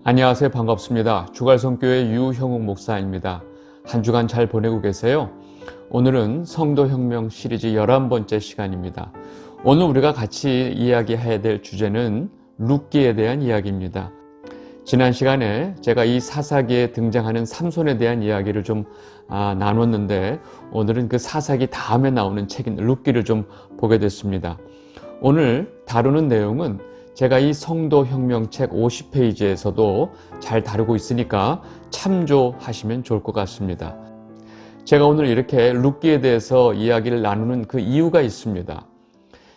안녕하세요. 반갑습니다. 주갈성교회 유형욱 목사입니다. 한 주간 잘 보내고 계세요? 오늘은 성도혁명 시리즈 11번째 시간입니다. 오늘 우리가 같이 이야기해야 될 주제는 룻기에 대한 이야기입니다. 지난 시간에 제가 이 사사기에 등장하는 삼손에 대한 이야기를 좀 나눴는데, 오늘은 그 사사기 다음에 나오는 책인 룻기를 좀 보게 됐습니다. 오늘 다루는 내용은 제가 이 성도혁명책 50페이지에서도 잘 다루고 있으니까 참조하시면 좋을 것 같습니다. 제가 오늘 이렇게 룻기에 대해서 이야기를 나누는 그 이유가 있습니다.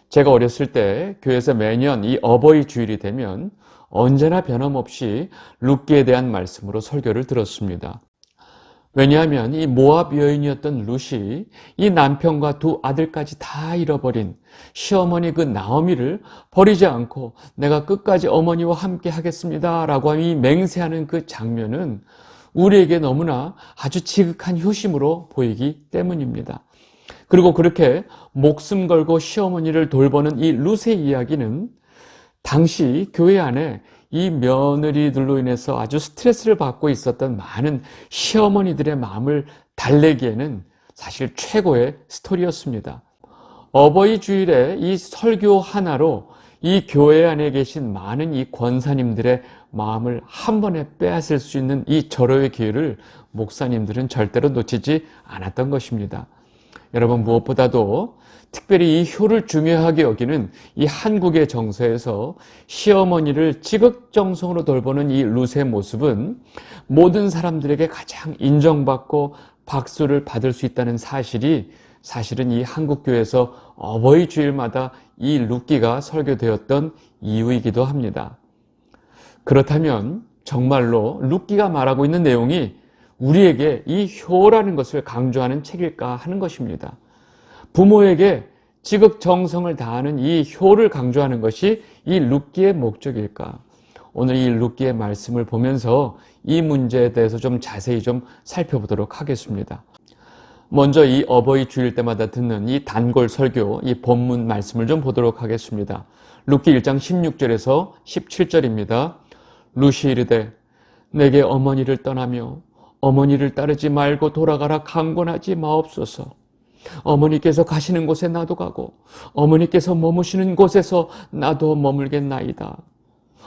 제가 어렸을 때 교회에서 매년 이 어버이 주일이 되면 언제나 변함없이 룻기에 대한 말씀으로 설교를 들었습니다. 왜냐하면 이 모압 여인이었던 룻이 이 남편과 두 아들까지 다 잃어버린 시어머니 그 나오미를 버리지 않고 내가 끝까지 어머니와 함께 하겠습니다 라고 이 맹세하는 그 장면은 우리에게 너무나 아주 지극한 효심으로 보이기 때문입니다. 그리고 그렇게 목숨 걸고 시어머니를 돌보는 이 룻의 이야기는 당시 교회 안에 이 며느리들로 인해서 아주 스트레스를 받고 있었던 많은 시어머니들의 마음을 달래기에는 사실 최고의 스토리였습니다. 어버이 주일에 이 설교 하나로 이 교회 안에 계신 많은 이 권사님들의 마음을 한 번에 빼앗을 수 있는 이 절호의 기회를 목사님들은 절대로 놓치지 않았던 것입니다. 여러분, 무엇보다도 특별히 이 효를 중요하게 여기는 이 한국의 정서에서 시어머니를 지극정성으로 돌보는 이 룻의 모습은 모든 사람들에게 가장 인정받고 박수를 받을 수 있다는 사실이 사실은 이 한국교회에서 어버이 주일마다 이 룻기가 설교되었던 이유이기도 합니다. 그렇다면 정말로 룻기가 말하고 있는 내용이 우리에게 이 효라는 것을 강조하는 책일까 하는 것입니다. 부모에게 지극정성을 다하는 이 효를 강조하는 것이 이 룻기의 목적일까? 오늘 이 룻기의 말씀을 보면서 이 문제에 대해서 좀 자세히 좀 살펴보도록 하겠습니다. 먼저 이 어버이 주일 때마다 듣는 이 단골 설교, 이 본문 말씀을 좀 보도록 하겠습니다. 룻기 1장 16절에서 17절입니다. 룻이 이르되 내게 어머니를 떠나며 어머니를 따르지 말고 돌아가라 강권하지 마옵소서. 어머니께서 가시는 곳에 나도 가고 어머니께서 머무시는 곳에서 나도 머물겠나이다.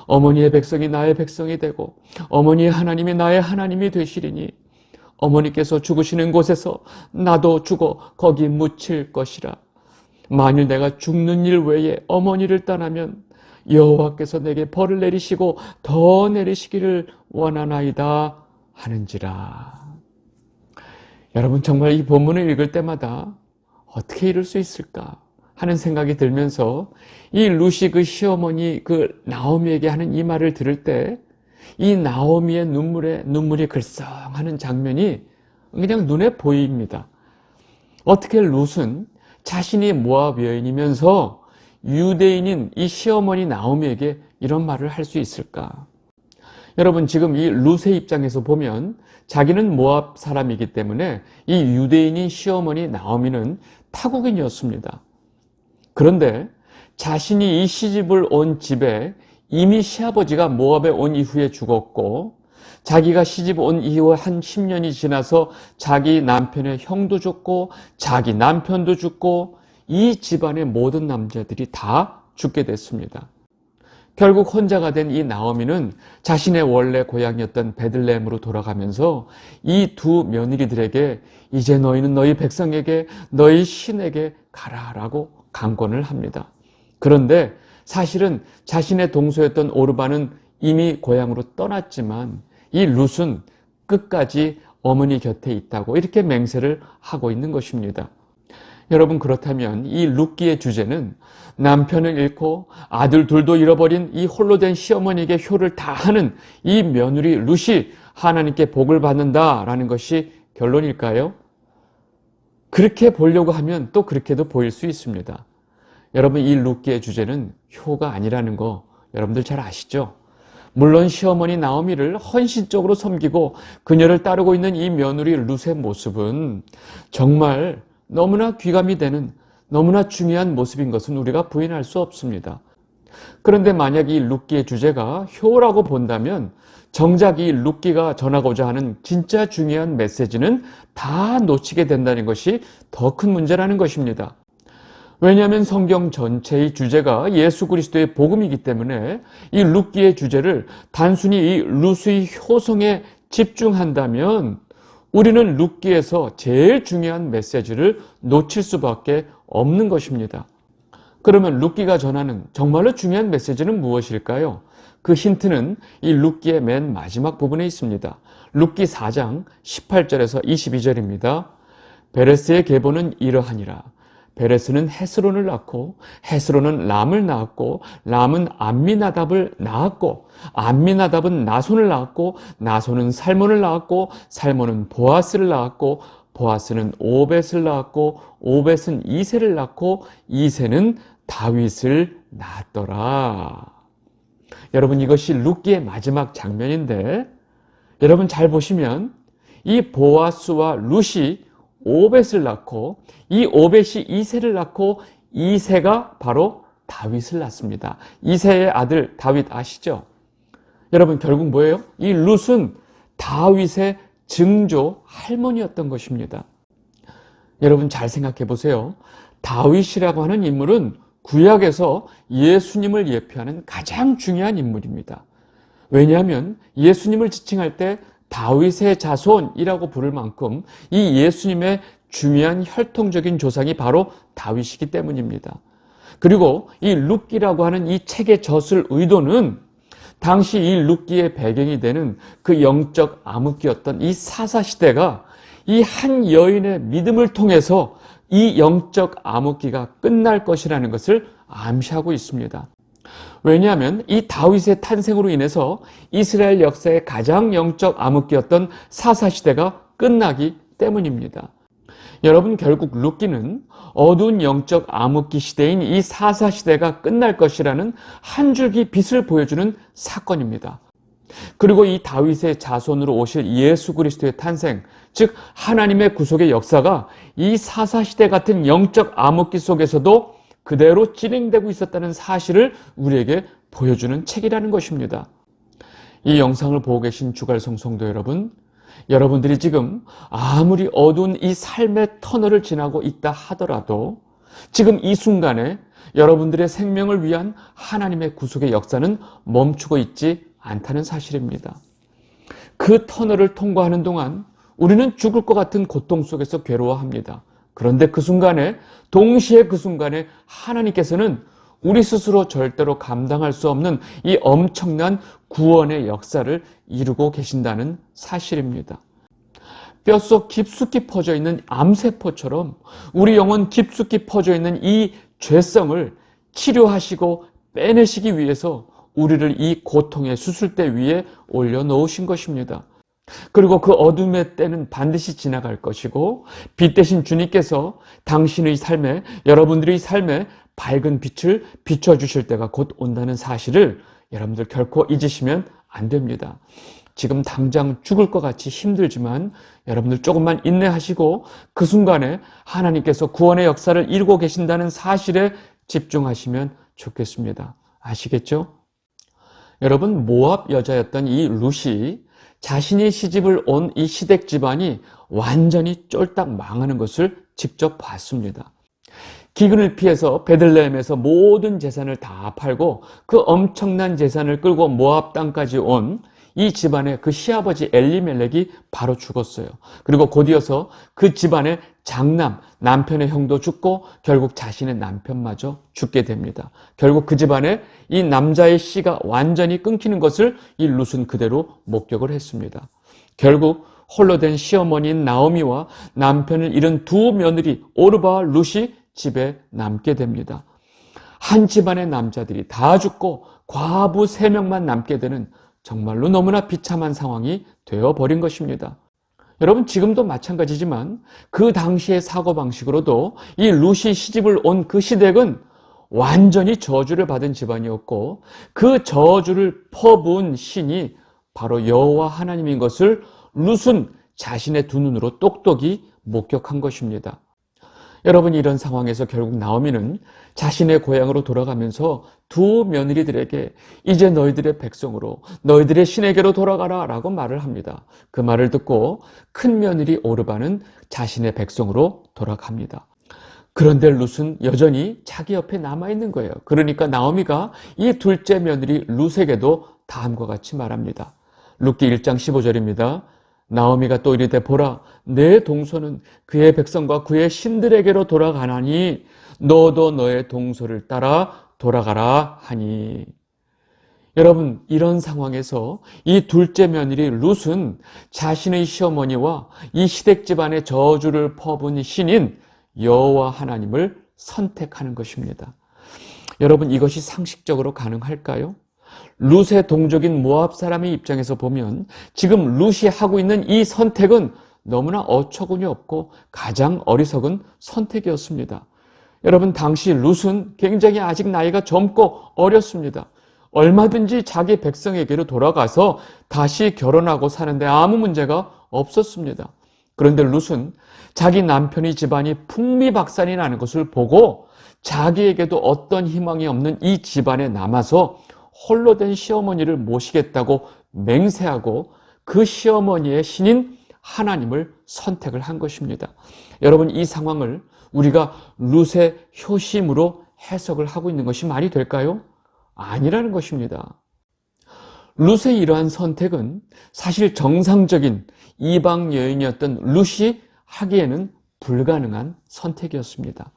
어머니의 백성이 나의 백성이 되고 어머니의 하나님이 나의 하나님이 되시리니 어머니께서 죽으시는 곳에서 나도 죽어 거기 묻힐 것이라. 만일 내가 죽는 일 외에 어머니를 떠나면 여호와께서 내게 벌을 내리시고 더 내리시기를 원하나이다 하는지라. 여러분, 정말 이 본문을 읽을 때마다 어떻게 이럴 수 있을까 하는 생각이 들면서 이 룻이 그 시어머니 그 나오미에게 하는 이 말을 들을 때 이 나오미의 눈물이 글썽하는 장면이 그냥 눈에 보입니다. 어떻게 룻은 자신이 모압 여인이면서 유대인인 이 시어머니 나오미에게 이런 말을 할 수 있을까? 여러분, 지금 이 룻의 입장에서 보면 자기는 모압 사람이기 때문에 이 유대인인 시어머니 나오미는 타국인이었습니다. 그런데 자신이 이 시집을 온 집에 이미 시아버지가 모압에 온 이후에 죽었고 자기가 시집 온 이후 한 10년이 지나서 자기 남편의 형도 죽고 자기 남편도 죽고 이 집안의 모든 남자들이 다 죽게 됐습니다. 결국 혼자가 된 이 나오미는 자신의 원래 고향이었던 베들레헴으로 돌아가면서 이 두 며느리들에게 이제 너희는 너희 백성에게 너희 신에게 가라라고 강권을 합니다. 그런데 사실은 자신의 동서였던 오르바는 이미 고향으로 떠났지만 이 룻은 끝까지 어머니 곁에 있다고 이렇게 맹세를 하고 있는 것입니다. 여러분, 그렇다면 이 룻기의 주제는 남편을 잃고 아들 둘도 잃어버린 이 홀로 된 시어머니에게 효를 다하는 이 며느리 룻이 하나님께 복을 받는다라는 것이 결론일까요? 그렇게 보려고 하면 또 그렇게도 보일 수 있습니다. 여러분, 이 룻기의 주제는 효가 아니라는 거 여러분들 잘 아시죠? 물론 시어머니 나오미를 헌신적으로 섬기고 그녀를 따르고 있는 이 며느리 룻의 모습은 정말 너무나 귀감이 되는 너무나 중요한 모습인 것은 우리가 부인할 수 없습니다. 그런데 만약 이 룻기의 주제가 효라고 본다면 정작 이 룻기가 전하고자 하는 진짜 중요한 메시지는 다 놓치게 된다는 것이 더 큰 문제라는 것입니다. 왜냐하면 성경 전체의 주제가 예수 그리스도의 복음이기 때문에 이 룻기의 주제를 단순히 이 룻의 효성에 집중한다면 우리는 룻기에서 제일 중요한 메시지를 놓칠 수밖에 없는 것입니다. 그러면 룻기가 전하는 정말로 중요한 메시지는 무엇일까요? 그 힌트는 이 룻기의 맨 마지막 부분에 있습니다. 룻기 4장 18절에서 22절입니다. 베레스의 계보는 이러하니라. 베레스는 헤스론을 낳고 헤스론은 람을 낳았고 람은 암미나답을 낳았고 암미나답은 나손을 낳았고 나손은 살몬을 낳았고 살몬은 보아스를 낳았고 보아스는 오벳을 낳았고 오벳은 이새를 낳고 이새는 다윗을 낳았더라. 여러분, 이것이 룻기의 마지막 장면인데 여러분 잘 보시면 이 보아스와 룻이 오벳을 낳고 이 오벳이 이새를 낳고 이새가 바로 다윗을 낳습니다. 이새의 아들 다윗 아시죠? 여러분, 결국 뭐예요? 이 룻은 다윗의 증조 할머니였던 것입니다. 여러분 잘 생각해 보세요. 다윗이라고 하는 인물은 구약에서 예수님을 예표하는 가장 중요한 인물입니다. 왜냐하면 예수님을 지칭할 때 다윗의 자손이라고 부를 만큼 이 예수님의 중요한 혈통적인 조상이 바로 다윗이기 때문입니다. 그리고 이 룻기라고 하는 이 책의 젖을 의도는 당시 이 룻기의 배경이 되는 그 영적 암흑기였던 이 사사시대가 이 한 여인의 믿음을 통해서 이 영적 암흑기가 끝날 것이라는 것을 암시하고 있습니다. 왜냐하면 이 다윗의 탄생으로 인해서 이스라엘 역사의 가장 영적 암흑기였던 사사시대가 끝나기 때문입니다. 여러분, 결국 룻기는 어두운 영적 암흑기 시대인 이 사사시대가 끝날 것이라는 한 줄기 빛을 보여주는 사건입니다. 그리고 이 다윗의 자손으로 오실 예수 그리스도의 탄생, 즉 하나님의 구속의 역사가 이 사사시대 같은 영적 암흑기 속에서도 그대로 진행되고 있었다는 사실을 우리에게 보여주는 책이라는 것입니다. 이 영상을 보고 계신 주갈성 성도 여러분, 여러분들이 지금 아무리 어두운 이 삶의 터널을 지나고 있다 하더라도 지금 이 순간에 여러분들의 생명을 위한 하나님의 구속의 역사는 멈추고 있지 않다는 사실입니다. 그 터널을 통과하는 동안 우리는 죽을 것 같은 고통 속에서 괴로워합니다. 그런데 그 순간에, 동시에 그 순간에 하나님께서는 우리 스스로 절대로 감당할 수 없는 이 엄청난 구원의 역사를 이루고 계신다는 사실입니다. 뼛속 깊숙이 퍼져 있는 암세포처럼 우리 영혼 깊숙이 퍼져 있는 이 죄성을 치료하시고 빼내시기 위해서 우리를 이 고통의 수술대 위에 올려놓으신 것입니다. 그리고 그 어둠의 때는 반드시 지나갈 것이고 빛 대신 주님께서 당신의 삶에, 여러분들의 삶에 밝은 빛을 비춰주실 때가 곧 온다는 사실을 여러분들 결코 잊으시면 안 됩니다. 지금 당장 죽을 것 같이 힘들지만 여러분들 조금만 인내하시고 그 순간에 하나님께서 구원의 역사를 이루고 계신다는 사실에 집중하시면 좋겠습니다. 아시겠죠? 여러분, 모압 여자였던 이 룻이 자신이 시집을 온 이 시댁 집안이 완전히 쫄딱 망하는 것을 직접 봤습니다. 기근을 피해서 베들레헴에서 모든 재산을 다 팔고 그 엄청난 재산을 끌고 모압 땅까지 온 이 집안의 그 시아버지 엘리멜렉이 바로 죽었어요. 그리고 곧이어서 그 집안의 장남, 남편의 형도 죽고 결국 자신의 남편마저 죽게 됩니다. 결국 그 집안에 이 남자의 씨가 완전히 끊기는 것을 이 룻은 그대로 목격을 했습니다. 결국 홀로 된 시어머니인 나오미와 남편을 잃은 두 며느리 오르바와 룻이 집에 남게 됩니다. 한 집안의 남자들이 다 죽고 과부 3명만 남게 되는 정말로 너무나 비참한 상황이 되어버린 것입니다. 여러분, 지금도 마찬가지지만 그 당시의 사고방식으로도 이 룻이 시집을 온 그 시댁은 완전히 저주를 받은 집안이었고 그 저주를 퍼부은 신이 바로 여호와 하나님인 것을 룻은 자신의 두 눈으로 똑똑히 목격한 것입니다. 여러분, 이런 상황에서 결국 나오미는 자신의 고향으로 돌아가면서 두 며느리들에게 이제 너희들의 백성으로 너희들의 신에게로 돌아가라 라고 말을 합니다. 그 말을 듣고 큰 며느리 오르바는 자신의 백성으로 돌아갑니다. 그런데 룻은 여전히 자기 옆에 남아있는 거예요. 그러니까 나오미가 이 둘째 며느리 룻에게도 다음과 같이 말합니다. 룻기 1장 15절입니다. 나오미가 또 이르되 보라, 내 동서는 그의 백성과 그의 신들에게로 돌아가나니 너도 너의 동서를 따라 돌아가라 하니. 여러분, 이런 상황에서 이 둘째 며느리 룻은 자신의 시어머니와 이 시댁 집안의 저주를 퍼부은 신인 여호와 하나님을 선택하는 것입니다. 여러분, 이것이 상식적으로 가능할까요? 룻의 동족인 모압 사람의 입장에서 보면 지금 룻이 하고 있는 이 선택은 너무나 어처구니 없고 가장 어리석은 선택이었습니다. 여러분, 당시 룻은 굉장히 아직 나이가 젊고 어렸습니다. 얼마든지 자기 백성에게로 돌아가서 다시 결혼하고 사는데 아무 문제가 없었습니다. 그런데 룻은 자기 남편의 집안이 풍미박산이 나는 것을 보고 자기에게도 어떤 희망이 없는 이 집안에 남아서 홀로 된 시어머니를 모시겠다고 맹세하고 그 시어머니의 신인 하나님을 선택을 한 것입니다. 여러분, 이 상황을 우리가 룻의 효심으로 해석을 하고 있는 것이 말이 될까요? 아니라는 것입니다. 룻의 이러한 선택은 사실 정상적인 이방 여인이었던 룻이 하기에는 불가능한 선택이었습니다.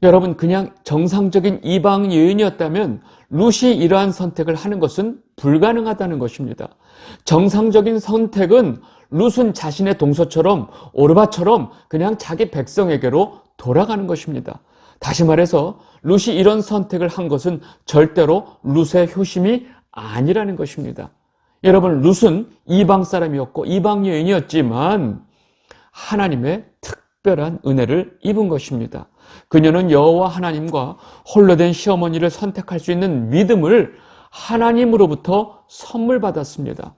여러분, 그냥 정상적인 이방 여인이었다면 룻이 이러한 선택을 하는 것은 불가능하다는 것입니다. 정상적인 선택은 룻은 자신의 동서처럼 오르바처럼 그냥 자기 백성에게로 돌아가는 것입니다. 다시 말해서 룻이 이런 선택을 한 것은 절대로 룻의 효심이 아니라는 것입니다. 여러분, 룻은 이방 사람이었고 이방 여인이었지만 하나님의 특별한 은혜를 입은 것입니다. 그녀는 여호와 하나님과 홀로 된 시어머니를 선택할 수 있는 믿음을 하나님으로부터 선물 받았습니다.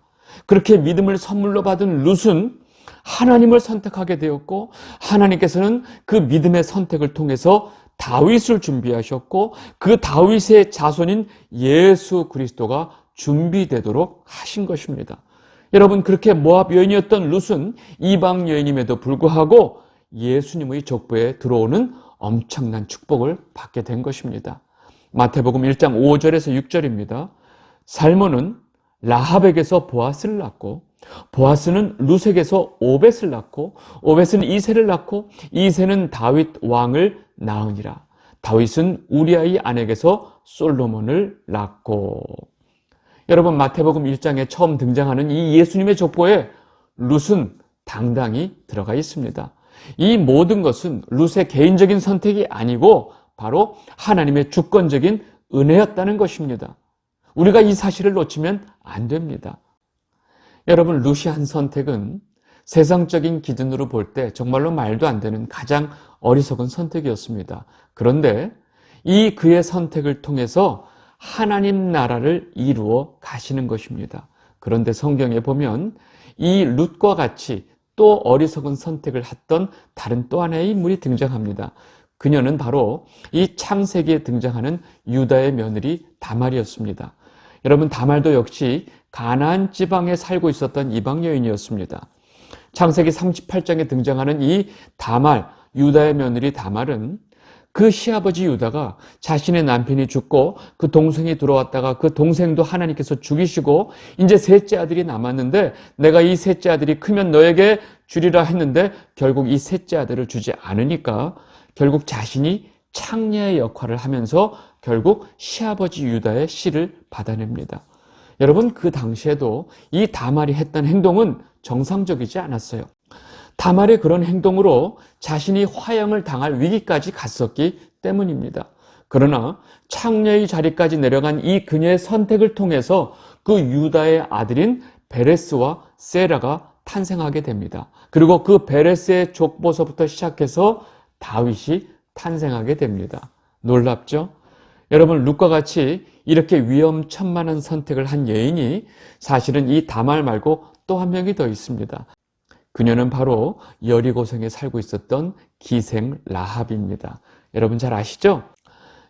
그렇게 믿음을 선물로 받은 룻은 하나님을 선택하게 되었고, 하나님께서는 그 믿음의 선택을 통해서 다윗을 준비하셨고, 그 다윗의 자손인 예수 그리스도가 준비되도록 하신 것입니다. 여러분, 그렇게 모압 여인이었던 룻은 이방 여인임에도 불구하고 예수님의 족보에 들어오는 엄청난 축복을 받게 된 것입니다. 마태복음 1장 5절에서 6절입니다. 살몬은 라합에게서 보아스를 낳고, 보아스는 룻에게서 오벳을 낳고, 오벳은 이새를 낳고, 이새는 다윗 왕을 낳으니라. 다윗은 우리아의 아내에게서 솔로몬을 낳고. 여러분, 마태복음 1장에 처음 등장하는 이 예수님의 족보에 룻은 당당히 들어가 있습니다. 이 모든 것은 룻의 개인적인 선택이 아니고 바로 하나님의 주권적인 은혜였다는 것입니다. 우리가 이 사실을 놓치면 안 됩니다. 여러분, 룻이 한 선택은 세상적인 기준으로 볼 때 정말로 말도 안 되는 가장 어리석은 선택이었습니다. 그런데 이 그의 선택을 통해서 하나님 나라를 이루어 가시는 것입니다. 그런데 성경에 보면 이 룻과 같이 또 어리석은 선택을 했던 다른 또 하나의 인물이 등장합니다. 그녀는 바로 이 창세기에 등장하는 유다의 며느리 다말이었습니다. 여러분, 다말도 역시 가나안 지방에 살고 있었던 이방 여인이었습니다. 창세기 38장에 등장하는 이 다말, 유다의 며느리 다말은 그 시아버지 유다가 자신의 남편이 죽고 그 동생이 들어왔다가 그 동생도 하나님께서 죽이시고 이제 셋째 아들이 남았는데 내가 이 셋째 아들이 크면 너에게 주리라 했는데 결국 이 셋째 아들을 주지 않으니까 결국 자신이 창녀의 역할을 하면서 결국 시아버지 유다의 씨를 받아냅니다. 여러분, 그 당시에도 이 다말이 했던 행동은 정상적이지 않았어요. 다말의 그런 행동으로 자신이 화형을 당할 위기까지 갔었기 때문입니다. 그러나 창녀의 자리까지 내려간 이 그녀의 선택을 통해서 그 유다의 아들인 베레스와 세라가 탄생하게 됩니다. 그리고 그 베레스의 족보서부터 시작해서 다윗이 탄생하게 됩니다. 놀랍죠? 여러분, 룻과 같이 이렇게 위험천만한 선택을 한 여인이 사실은 이 다말 말고 또 한 명이 더 있습니다. 그녀는 바로 여리고성에 살고 있었던 기생 라합입니다. 여러분 잘 아시죠?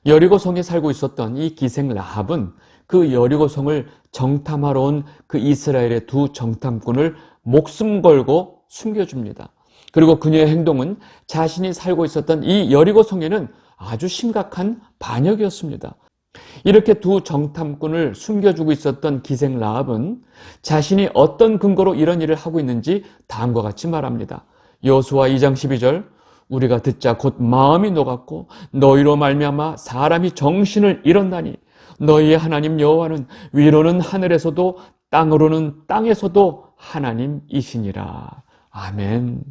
여리고성에 살고 있었던 이 기생 라합은 그 여리고성을 정탐하러 온 그 이스라엘의 두 정탐꾼을 목숨 걸고 숨겨줍니다. 그리고 그녀의 행동은 자신이 살고 있었던 이 여리고성에는 아주 심각한 반역이었습니다. 이렇게 두 정탐꾼을 숨겨주고 있었던 기생 라합은 자신이 어떤 근거로 이런 일을 하고 있는지 다음과 같이 말합니다. 여호수아 2장 12절, 우리가 듣자 곧 마음이 녹았고 너희로 말미암아 사람이 정신을 잃었나니 너희의 하나님 여호와는 위로는 하늘에서도 땅으로는 땅에서도 하나님이시니라. 아멘.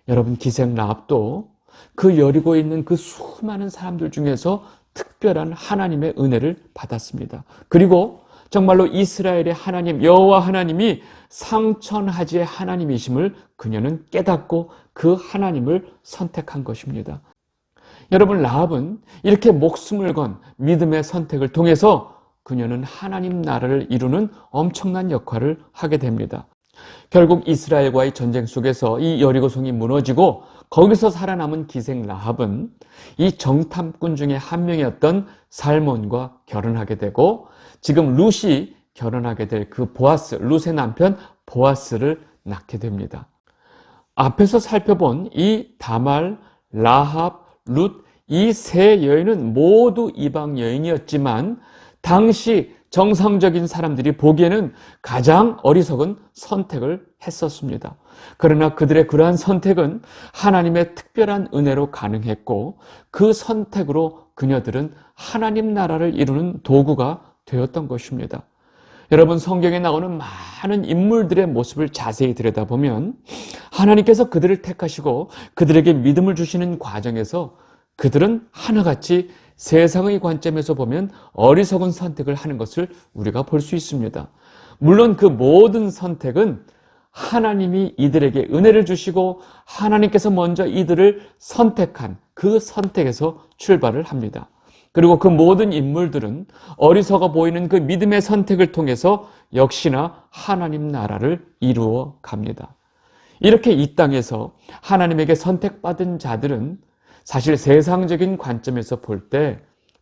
여러분, 기생 라합도 그 여리고에 있는 그 수많은 사람들 중에서 특별한 하나님의 은혜를 받았습니다. 그리고 정말로 이스라엘의 하나님 여호와 하나님이 상천하지의 하나님이심을 그녀는 깨닫고 그 하나님을 선택한 것입니다. 여러분, 라합은 이렇게 목숨을 건 믿음의 선택을 통해서 그녀는 하나님 나라를 이루는 엄청난 역할을 하게 됩니다. 결국 이스라엘과의 전쟁 속에서 이 여리고성이 무너지고 거기서 살아남은 기생 라합은 이 정탐꾼 중에 한 명이었던 살몬과 결혼하게 되고 지금 룻이 결혼하게 될 그 보아스, 룻의 남편 보아스를 낳게 됩니다. 앞에서 살펴본 이 다말, 라합, 룻, 이 세 여인은 모두 이방 여인이었지만 당시 정상적인 사람들이 보기에는 가장 어리석은 선택을 했었습니다. 그러나 그들의 그러한 선택은 하나님의 특별한 은혜로 가능했고 그 선택으로 그녀들은 하나님 나라를 이루는 도구가 되었던 것입니다. 여러분, 성경에 나오는 많은 인물들의 모습을 자세히 들여다보면 하나님께서 그들을 택하시고 그들에게 믿음을 주시는 과정에서 그들은 하나같이 세상의 관점에서 보면 어리석은 선택을 하는 것을 우리가 볼 수 있습니다. 물론 그 모든 선택은 하나님이 이들에게 은혜를 주시고 하나님께서 먼저 이들을 선택한 그 선택에서 출발을 합니다. 그리고 그 모든 인물들은 어리석어 보이는 그 믿음의 선택을 통해서 역시나 하나님 나라를 이루어 갑니다. 이렇게 이 땅에서 하나님에게 선택받은 자들은 사실 세상적인 관점에서 볼 때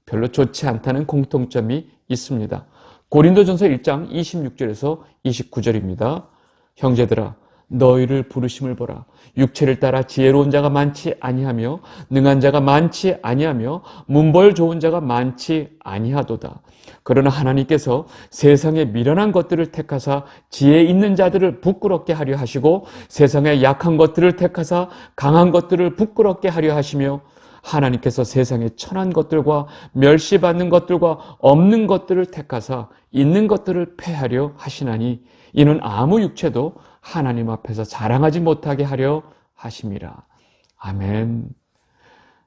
별로 좋지 않다는 공통점이 있습니다. 고린도전서 1장 26절에서 29절입니다. 형제들아, 너희를 부르심을 보라. 육체를 따라 지혜로운 자가 많지 아니하며 능한 자가 많지 아니하며 문벌 좋은 자가 많지 아니하도다. 그러나 하나님께서 세상의 미련한 것들을 택하사 지혜 있는 자들을 부끄럽게 하려 하시고 세상의 약한 것들을 택하사 강한 것들을 부끄럽게 하려 하시며 하나님께서 세상의 천한 것들과 멸시받는 것들과 없는 것들을 택하사 있는 것들을 패하려 하시나니 이는 아무 육체도 하나님 앞에서 자랑하지 못하게 하려 하심이라. 아멘.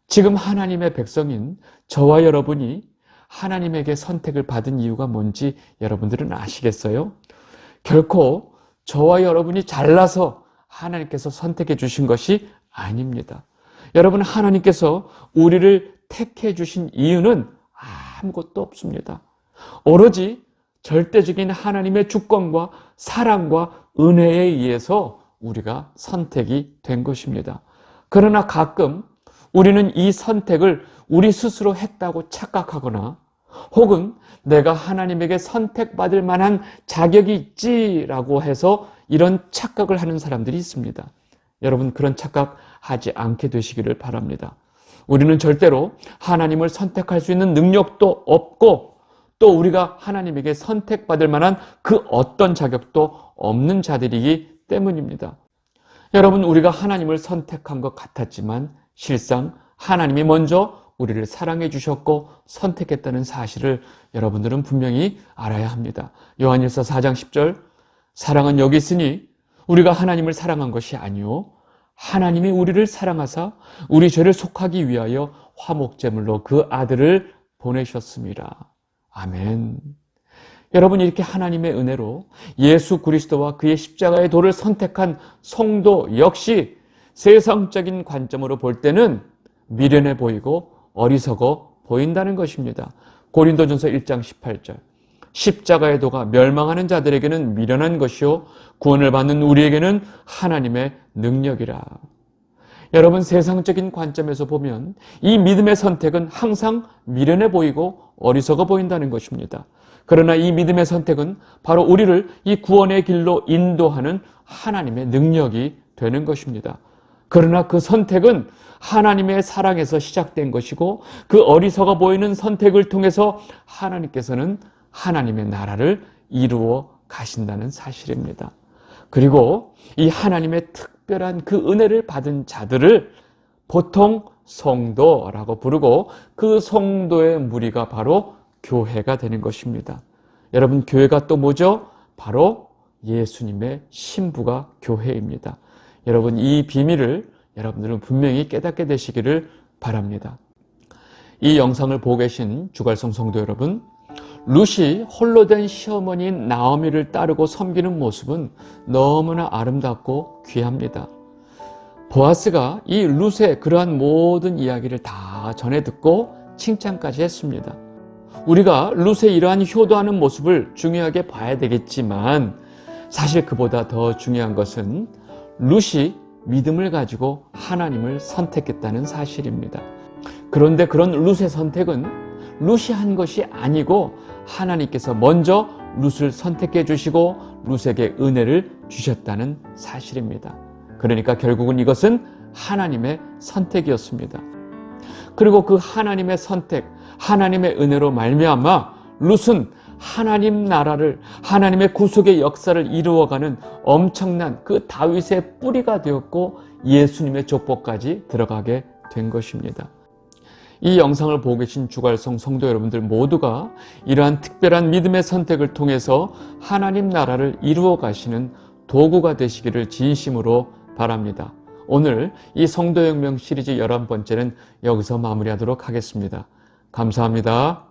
지금 하나님의 백성인 저와 여러분이 하나님에게 선택을 받은 이유가 뭔지 여러분들은 아시겠어요? 결코 저와 여러분이 잘나서 하나님께서 선택해 주신 것이 아닙니다. 여러분, 하나님께서 우리를 택해 주신 이유는 아무것도 없습니다. 오로지 절대적인 하나님의 주권과 사랑과 은혜에 의해서 우리가 선택이 된 것입니다. 그러나 가끔 우리는 이 선택을 우리 스스로 했다고 착각하거나 혹은 내가 하나님에게 선택받을 만한 자격이 있지라고 해서 이런 착각을 하는 사람들이 있습니다. 여러분, 그런 착각하지 않게 되시기를 바랍니다. 우리는 절대로 하나님을 선택할 수 있는 능력도 없고 또 우리가 하나님에게 선택받을 만한 그 어떤 자격도 없는 자들이기 때문입니다. 여러분, 우리가 하나님을 선택한 것 같았지만 실상 하나님이 먼저 우리를 사랑해 주셨고 선택했다는 사실을 여러분들은 분명히 알아야 합니다. 요한일서 4장 10절, 사랑은 여기 있으니 우리가 하나님을 사랑한 것이 아니요 하나님이 우리를 사랑하사 우리 죄를 속하기 위하여 화목제물로 그 아들을 보내셨습니다. 아멘. 여러분, 이렇게 하나님의 은혜로 예수 그리스도와 그의 십자가의 도를 선택한 성도 역시 세상적인 관점으로 볼 때는 미련해 보이고 어리석어 보인다는 것입니다. 고린도전서 1장 18절, 십자가의 도가 멸망하는 자들에게는 미련한 것이요 구원을 받는 우리에게는 하나님의 능력이라. 여러분, 세상적인 관점에서 보면 이 믿음의 선택은 항상 미련해 보이고 어리석어 보인다는 것입니다. 그러나 이 믿음의 선택은 바로 우리를 이 구원의 길로 인도하는 하나님의 능력이 되는 것입니다. 그러나 그 선택은 하나님의 사랑에서 시작된 것이고 그 어리석어 보이는 선택을 통해서 하나님께서는 하나님의 나라를 이루어 가신다는 사실입니다. 그리고 이 하나님의 특별한 그 은혜를 받은 자들을 보통 성도라고 부르고 그 성도의 무리가 바로 교회가 되는 것입니다. 여러분, 교회가 또 뭐죠? 바로 예수님의 신부가 교회입니다. 여러분, 이 비밀을 여러분들은 분명히 깨닫게 되시기를 바랍니다. 이 영상을 보고 계신 주갈성 성도 여러분, 룻이 홀로 된 시어머니인 나오미를 따르고 섬기는 모습은 너무나 아름답고 귀합니다. 보아스가 이 룻의 그러한 모든 이야기를 다 전해 듣고 칭찬까지 했습니다. 우리가 룻의 이러한 효도하는 모습을 중요하게 봐야 되겠지만 사실 그보다 더 중요한 것은 룻이 믿음을 가지고 하나님을 선택했다는 사실입니다. 그런데 그런 룻의 선택은 룻이 한 것이 아니고 하나님께서 먼저 룻을 선택해 주시고 룻에게 은혜를 주셨다는 사실입니다. 그러니까 결국은 이것은 하나님의 선택이었습니다. 그리고 그 하나님의 선택, 하나님의 은혜로 말미암아 룻은 하나님 나라를, 하나님의 구속의 역사를 이루어가는 엄청난 그 다윗의 뿌리가 되었고 예수님의 족보까지 들어가게 된 것입니다. 이 영상을 보고 계신 주갈성 성도 여러분들 모두가 이러한 특별한 믿음의 선택을 통해서 하나님 나라를 이루어 가시는 도구가 되시기를 진심으로 바랍니다. 오늘 이 성도혁명 시리즈 11번째는 여기서 마무리하도록 하겠습니다. 감사합니다.